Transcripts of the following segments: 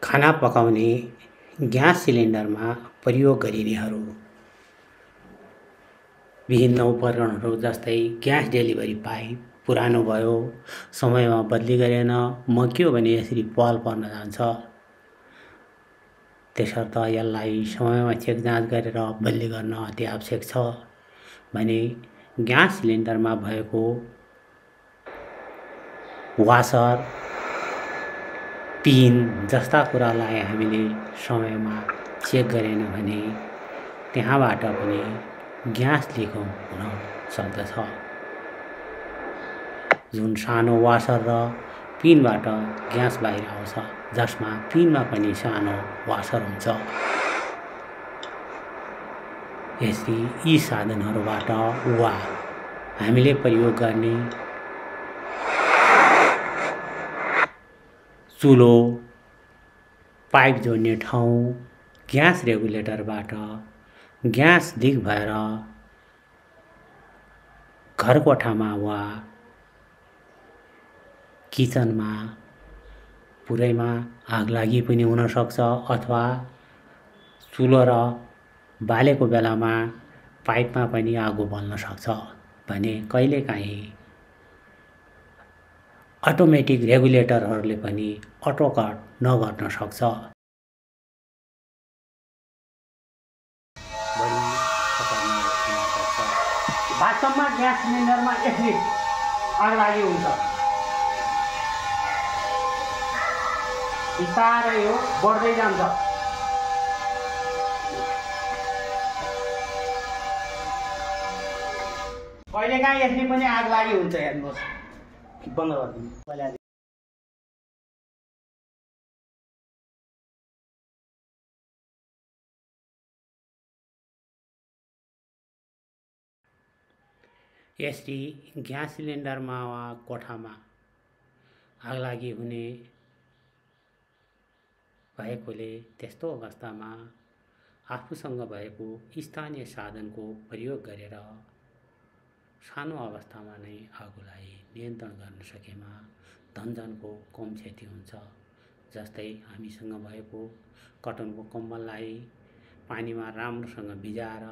खाना पकाउने ग्यास सिलिन्डरमा प्रयोग गरिनेहरू विभिन्न उपकरणहरू जस्तै ग्यास डेलिभरी पाइप पुरानो भयो, समयमा बदली गरेन, मक्यो भने यसरी पल पर्न जान्छ। त्यसर्थ यसलाई समयमा चेक जाँच गरेर बदली गर्न अति आवश्यक छ भने ग्यास सिलिन्डरमा भएको वासर, पिन जस्ता कुरालाई हामीले समयमा चेक गरेन भने त्यहाँबाट पनि ग्यास लिक हुन सक्दछ। जुन सानो वासर र पिनबाट ग्यास बाहिर आउँछ, जसमा पिनमा पनि सानो वासर हुन्छ। यसरी यी साधनहरूबाट वा हामीले प्रयोग गर्ने चुलो, पाइप जोड्ने ठाउँ, ग्यास रेगुलेटरबाट ग्यास लिक भएर घर कोठामा वा किचनमा पुरैमा आगलागी पनि हुन सक्छ अथवा चुलो र बालेको बेलामा पाइपमा पनि आगो बल्न सक्छ भने कहिलेकाहीँ अटोमेटिक रेगुलेटरहरूले पनि अटो कट नगर्न सक्छ। वास्तवमा ग्यास सिलिन्डरमा यसरी आगलागी हुन्छ। बिस्तारै हो बढ्दै जान्छ। कहिलेकाहीँ यसरी पनि आगलागी हुन्छ। हेर्नुहोस्, बन्द गरिदिनु पहिला। यसरी ग्यास सिलिन्डरमा वा कोठामा आगलागी हुने भएकोले त्यस्तो अवस्थामा आफूसँग भएको स्थानीय साधनको प्रयोग गरेर सानो अवस्थामा नै आगोलाई नियन्त्रण गर्न सकेमा धनजनको कम क्षति हुन्छ। जस्तै हामीसँग भएको कटनको कम्बललाई पानीमा राम्रोसँग भिजाएर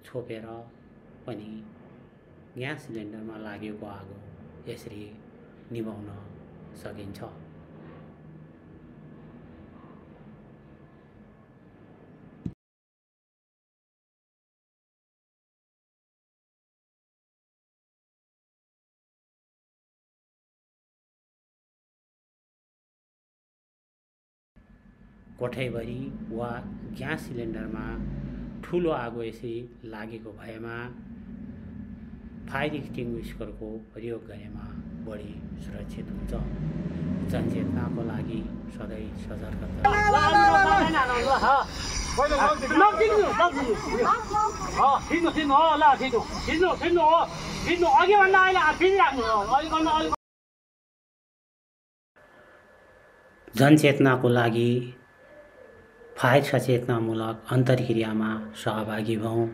छोपेर पनि ग्यास सिलिन्डरमा लागेको आगो यसरी निभाउन सकिन्छ। कोठैभरि वा ग्यास सिलिन्डरमा ठुलो आगो यसरी लागेको भएमा फायर एक्सटिङ्ग्विसरको प्रयोग गरेमा बढी सुरक्षित हुन्छ। जनचेतनाको लागि सधैँ सतर्क जनचेतनाको लागि फायर सचेतनामूलक अन्तर्क्रियामा सहभागी भौँ।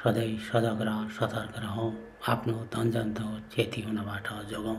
सधैँ सजग र सतर्क रहौँ। आफ्नो धनजनको क्षति हुनबाट जोगौँ।